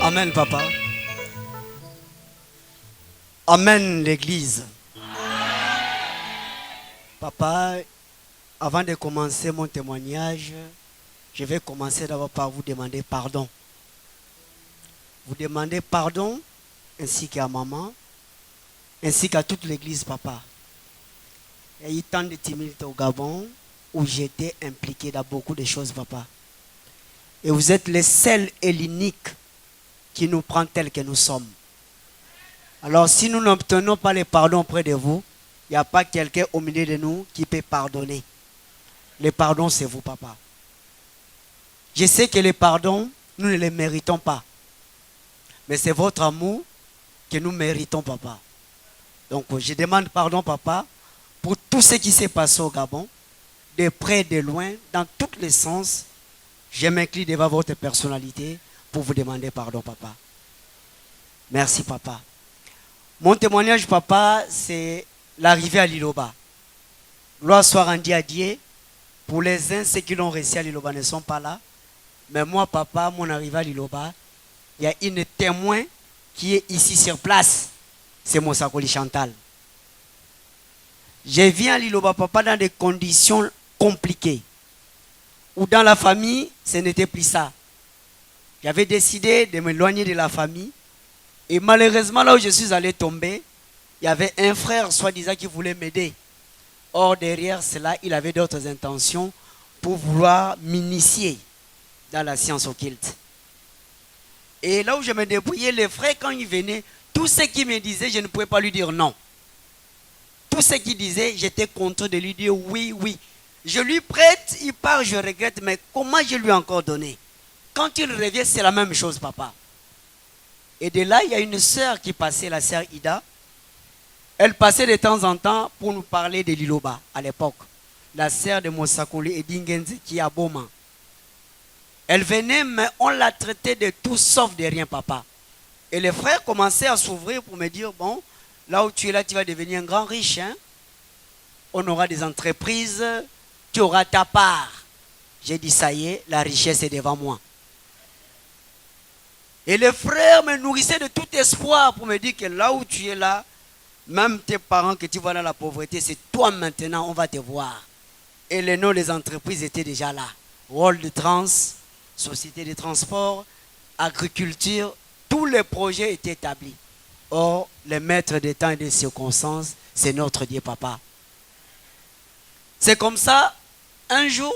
Amen, papa. Amen, l'église. Papa, avant de commencer mon témoignage, je vais commencer d'abord par vous demander pardon. Vous demandez pardon, ainsi qu'à maman, ainsi qu'à toute l'église, papa. Il y a eu tant de tumulte au Gabon où j'étais impliqué dans beaucoup de choses, papa. Et vous êtes le seul et l'unique qui nous prend tel que nous sommes. Alors si nous n'obtenons pas le pardon auprès de vous, il n'y a pas quelqu'un au milieu de nous qui peut pardonner. Le pardon, c'est vous, papa. Je sais que le pardon, nous ne le méritons pas. Mais c'est votre amour que nous méritons, papa. Donc je demande pardon, papa, pour tout ce qui s'est passé au Gabon, de près, de loin, dans tous les sens. Je m'incline devant votre personnalité pour vous demander pardon, papa. Merci, papa. Mon témoignage, papa, c'est l'arrivée à Liloba. Gloire soit rendue à Dieu. Pour les uns, ceux qui l'ont reçu à Liloba ne sont pas là. Mais moi, papa, mon arrivée à Liloba, il y a une témoin qui est ici sur place. C'est Monsakoli Chantal. Je viens à Liloba, papa, dans des conditions compliquées. Ou dans la famille, ce n'était plus ça. J'avais décidé de m'éloigner de la famille. Et malheureusement, là où je suis allé tomber, il y avait un frère, soi-disant, qui voulait m'aider. Or, derrière cela, il avait d'autres intentions pour vouloir m'initier dans la science occulte. Et là où je me débrouillais, les frères, quand ils venaient, tout ce qu'ils me disaient, je ne pouvais pas lui dire non. Tout ce qu'il disait, j'étais content de lui dire oui, oui. Je lui prête, il part, je regrette, mais comment je lui ai encore donné? Quand il revient, c'est la même chose, papa. Et de là, il y a une sœur qui passait, la sœur Ida. Elle passait de temps en temps pour nous parler de Liloba à l'époque. La sœur de Monsakoli et d'Ingenzi qui est à Boma. Elle venait, mais on l'a traitée de tout sauf de rien, papa. Et les frères commençaient à s'ouvrir pour me dire, bon, là où tu es là, tu vas devenir un grand riche. Hein? On aura des entreprises, tu auras ta part. J'ai dit, ça y est, la richesse est devant moi. Et les frères me nourrissaient de tout espoir pour me dire que là où tu es là, même tes parents que tu vois dans la pauvreté, c'est toi maintenant, on va te voir. Et les noms des entreprises étaient déjà là. World Trans, Société de transport, agriculture, tous les projets étaient établis. Or, le maître des temps et des circonstances, c'est notre Dieu, papa. C'est comme ça, un jour,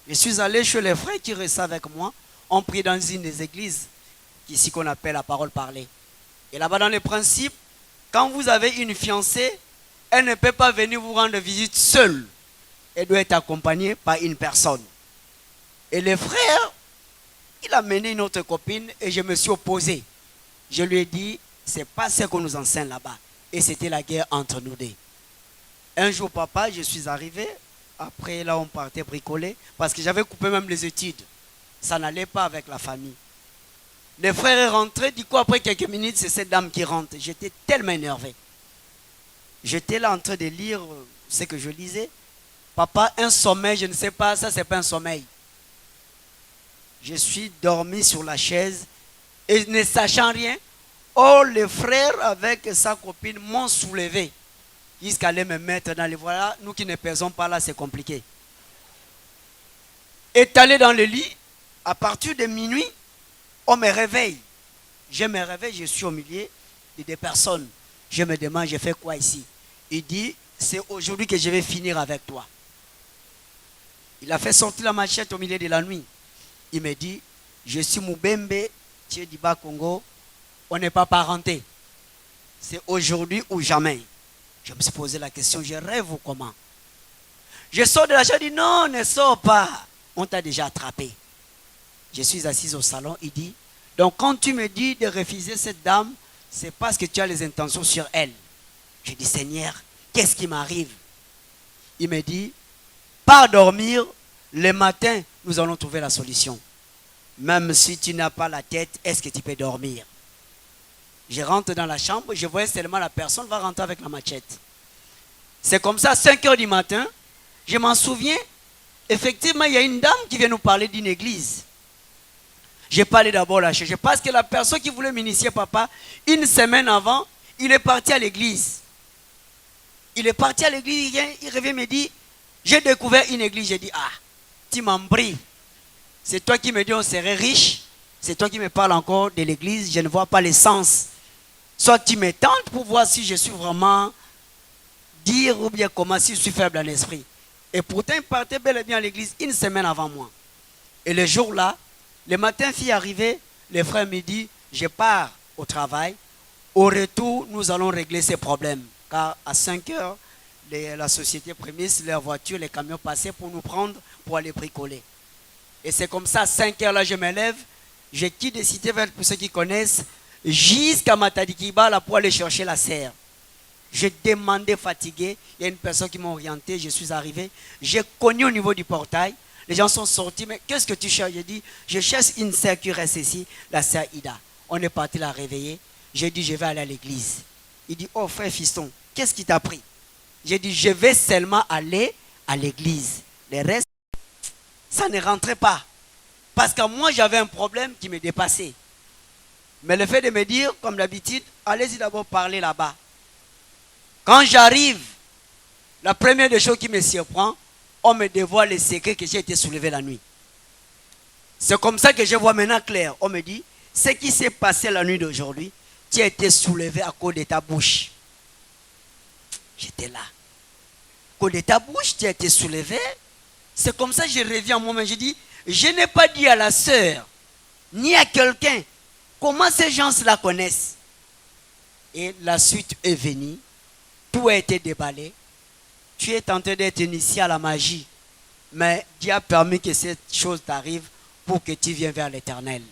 je suis allé chez les frères qui restaient avec moi. On prie dans une des églises, ici qu'on appelle la parole parlée. Et là-bas, dans les principes, quand vous avez une fiancée, elle ne peut pas venir vous rendre visite seule. Elle doit être accompagnée par une personne. Et le frère, il a mené une autre copine et je me suis opposé. Je lui ai dit, c'est pas ce qu'on nous enseigne là-bas. Et c'était la guerre entre nous deux. Un jour, papa, je suis arrivé. Après, là, on partait bricoler. Parce que j'avais coupé même les études. Ça n'allait pas avec la famille. Le frère est rentré. Du coup, après quelques minutes, c'est cette dame qui rentre. J'étais tellement énervé. J'étais là en train de lire ce que je lisais. Papa, un sommeil, je ne sais pas, ça, c'est pas un sommeil. Je suis dormi sur la chaise et ne sachant rien. Oh, le frère avec sa copine m'ont soulevé jusqu'à aller me mettre dans les voilà. Nous qui ne pesons pas là, c'est compliqué. Étalé dans le lit, à partir de minuit, on me réveille. Je me réveille, je suis au milieu de deux personnes. Je me demande, je fais quoi ici? Il dit, c'est aujourd'hui que je vais finir avec toi. Il a fait sortir la machette au milieu de la nuit. Il me dit, je suis Moubembe, tu es du Bas-Congo, on n'est pas parenté. C'est aujourd'hui ou jamais. Je me suis posé la question, je rêve ou comment? Je sors de la chambre, il dit, non, ne sors pas. On t'a déjà attrapé. Je suis assise au salon, il dit, donc quand tu me dis de refuser cette dame, c'est parce que tu as les intentions sur elle. Je dis, Seigneur, qu'est-ce qui m'arrive? Il me dit, pars dormir, le matin, nous allons trouver la solution. Même si tu n'as pas la tête, est-ce que tu peux dormir? Je rentre dans la chambre, je voyais seulement la personne va rentrer avec la machette. C'est comme ça, 5 heures du matin, je m'en souviens, effectivement, il y a une dame qui vient nous parler d'une église. J'ai pas allé d'abord la chercher. Parce que la personne qui voulait m'initier, papa, une semaine avant, il est parti à l'église. Il est parti à l'église, il revient me dit, j'ai découvert une église. J'ai dit, ah, tu m'embrouilles. C'est toi qui me dis on serait riche. C'est toi qui me parles encore de l'église. Je ne vois pas l'essence. Soit tu me tentes pour voir si je suis vraiment dire ou bien comment, si je suis faible en esprit. Et pourtant, il partait bel et bien à l'église une semaine avant moi. Et le jour-là, le matin, fille arrivée, le frère me dit, je pars au travail. Au retour, nous allons régler ces problèmes. Car à 5 heures, la société prémisse, leurs voitures, les camions passaient pour nous prendre, pour aller bricoler. Et c'est comme ça, à 5 heures, là, je me lève, je quitte des cités vertes, pour ceux qui connaissent, jusqu'à Matadikiba, là, pour aller chercher la serre. J'ai demandé fatigué, il y a une personne qui m'a orienté, je suis arrivé, j'ai cogné au niveau du portail, les gens sont sortis, mais qu'est-ce que tu cherches? J'ai dit, je cherche une sœur qui reste ici, la sœur Ida. On est parti la réveiller, j'ai dit, je vais aller à l'église. Il dit, oh frère fiston, qu'est-ce qui t'a pris? J'ai dit, je vais seulement aller à l'église. Le reste, ça ne rentrait pas. Parce que moi, j'avais un problème qui me dépassait. Mais le fait de me dire, comme d'habitude, allez-y d'abord parler là-bas. Quand j'arrive, la première des choses qui me surprend, on me dévoile les secrets que j'ai été soulevé la nuit. C'est comme ça que je vois maintenant clair. On me dit, ce qui s'est passé la nuit d'aujourd'hui, tu as été soulevé à cause de ta bouche. J'étais là. À cause de ta bouche, tu as été soulevé. C'est comme ça que je reviens à moi-même. Je dis, je n'ai pas dit à la sœur, ni à quelqu'un, comment ces gens-là connaissent. Et la suite est venue. Tout a été déballé. Tu es tenté d'être initié à la magie. Mais Dieu a permis que cette chose t'arrive pour que tu viennes vers l'Éternel.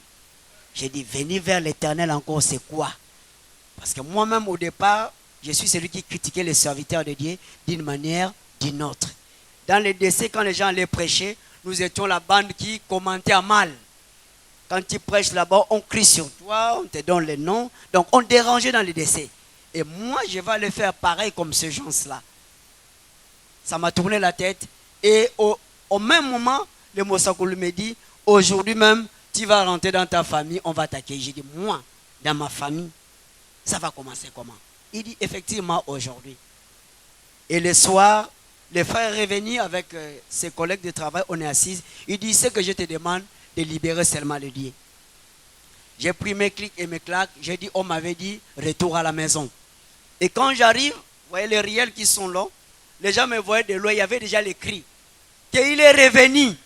J'ai dit, venir vers l'Éternel encore, c'est quoi? Parce que moi-même, au départ, je suis celui qui critiquait les serviteurs de Dieu d'une manière, d'une autre. Dans les décès, quand les gens allaient prêcher, nous étions la bande qui commentait à mal. Quand tu prêches là-bas, on crie sur toi, on te donne les noms. Donc, on dérangeait dans les décès. Et moi, je vais aller faire pareil comme ces gens-là. Ça m'a tourné la tête. Et au même moment, le Mosakoulou me dit, aujourd'hui même, tu vas rentrer dans ta famille, on va t'accueillir. J'ai dit, moi, dans ma famille, ça va commencer comment? Il dit, effectivement, aujourd'hui. Et le soir, le frère est revenu avec ses collègues de travail, on est assis. Il dit, ce que je te demande, de libérer seulement le Dieu. J'ai pris mes clics et mes claques, j'ai dit, on m'avait dit, retour à la maison. Et quand j'arrive, vous voyez les riels qui sont là, les gens me voyaient de loin, il y avait déjà les cris. Qu'il est revenu.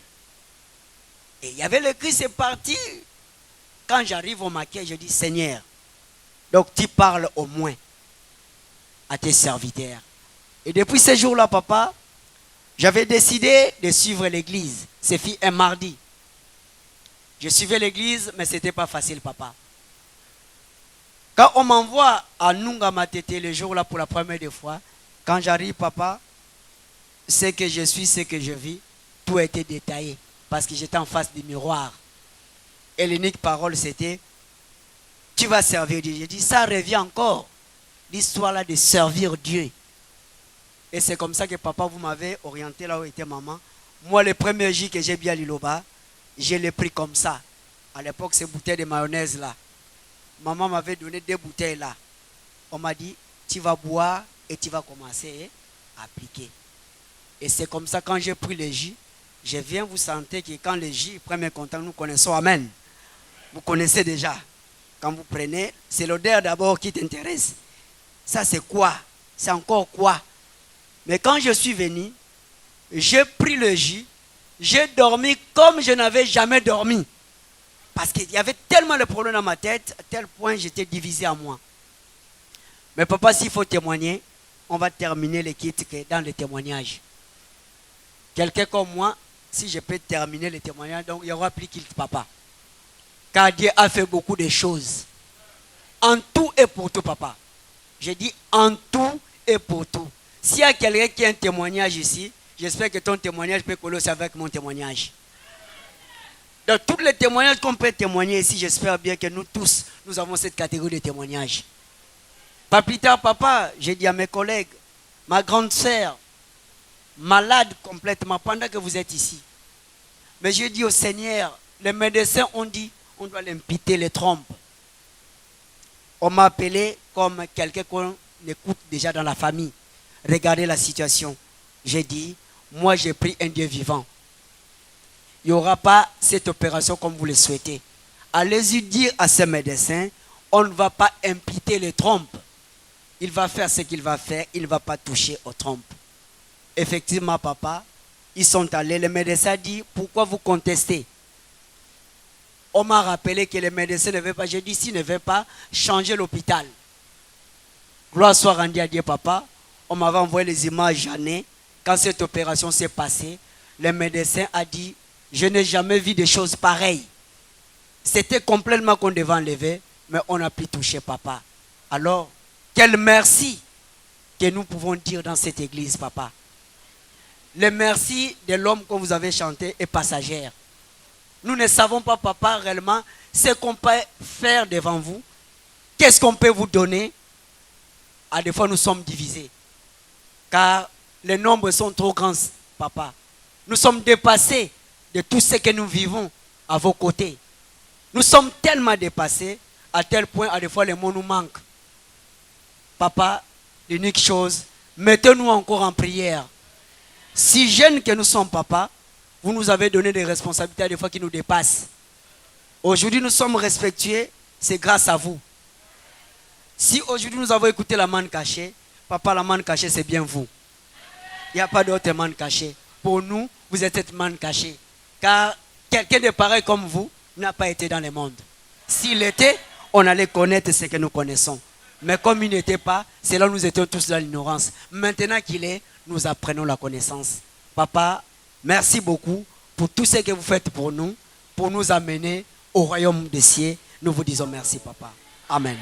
Et il y avait le cri, c'est parti. Quand j'arrive au maquet, je dis, Seigneur, donc tu parles au moins à tes serviteurs. Et depuis ce jour-là, papa, j'avais décidé de suivre l'église. C'est fait un mardi. Je suivais l'église, mais ce n'était pas facile, papa. Quand on m'envoie à Nunga Matete le jour-là pour la première fois, quand j'arrive, papa, ce que je suis, ce que je vis, tout a été détaillé. Parce que j'étais en face du miroir. Et l'unique parole, c'était, tu vas servir Dieu. J'ai dit, ça revient encore. L'histoire là de servir Dieu. Et c'est comme ça que papa, vous m'avez orienté là où était maman. Moi, le premier jour que j'ai bu à Liloba, je l'ai pris comme ça. À l'époque, ces bouteilles de mayonnaise là. Maman m'avait donné 2 bouteilles là. On m'a dit, tu vas boire et tu vas commencer à appliquer. Et c'est comme ça, quand j'ai pris le jus, je viens vous sentir que quand le jus prend mes contacts, nous connaissons, amen. Vous connaissez déjà. Quand vous prenez, c'est l'odeur d'abord qui t'intéresse. Ça c'est quoi? C'est encore quoi? Mais quand je suis venu, j'ai pris le jus, j'ai dormi comme je n'avais jamais dormi. Parce qu'il y avait tellement de problèmes dans ma tête, à tel point j'étais divisé en moi. Mais papa, s'il faut témoigner, on va terminer les kits dans les témoignages. Quelqu'un comme moi, si je peux terminer les témoignages, donc il y aura plus qu'il papa. Car Dieu a fait beaucoup de choses. En tout et pour tout, papa. Je dis en tout et pour tout. S'il y a quelqu'un qui a un témoignage ici, j'espère que ton témoignage peut coller aussi avec mon témoignage. Dans tous les témoignages qu'on peut témoigner ici, j'espère bien que nous tous, nous avons cette catégorie de témoignages. Pas plus tard, papa, j'ai dit à mes collègues, ma grande sœur, malade complètement pendant que vous êtes ici. Mais j'ai dit au Seigneur, les médecins ont dit, on doit l'imputer les trompes. On m'a appelé comme quelqu'un qu'on écoute déjà dans la famille. Regardez la situation. J'ai dit, moi j'ai pris un Dieu vivant. Il n'y aura pas cette opération comme vous le souhaitez. Allez-y dire à ce médecin, on ne va pas imputer les trompes. Il va faire ce qu'il va faire, il ne va pas toucher aux trompes. Effectivement, papa, ils sont allés, le médecin a dit, pourquoi vous contestez? On m'a rappelé que le médecin ne veut pas, j'ai dit, s'il ne veut pas, changer l'hôpital. Gloire soit rendue à Dieu, papa. On m'avait envoyé les images Jeannet. Quand cette opération s'est passée, le médecin a dit, je n'ai jamais vu des choses pareilles. C'était complètement qu'on devait enlever, mais on a pu toucher papa. Alors, quel merci que nous pouvons dire dans cette église, papa. Le merci de l'homme que vous avez chanté est passagère. Nous ne savons pas, papa, réellement, ce qu'on peut faire devant vous. Qu'est-ce qu'on peut vous donner? À des fois, nous sommes divisés. Car les nombres sont trop grands, papa. Nous sommes dépassés de tout ce que nous vivons à vos côtés. Nous sommes tellement dépassés à tel point, à des fois, les mots nous manquent. Papa, l'unique chose, mettez-nous encore en prière. Si jeunes que nous sommes, papa, vous nous avez donné des responsabilités à des fois qui nous dépassent. Aujourd'hui, nous sommes respectueux, c'est grâce à vous. Si aujourd'hui nous avons écouté la manne cachée, papa, la manne cachée, c'est bien vous. Il n'y a pas d'autre manne cachée. Pour nous, vous êtes cette manne cachée. Car quelqu'un de pareil comme vous n'a pas été dans le monde. S'il était, on allait connaître ce que nous connaissons. Mais comme il n'était pas, c'est là où nous étions tous dans l'ignorance. Maintenant qu'il est, nous apprenons la connaissance. Papa, merci beaucoup pour tout ce que vous faites pour nous amener au royaume des cieux. Nous vous disons merci, papa. Amen.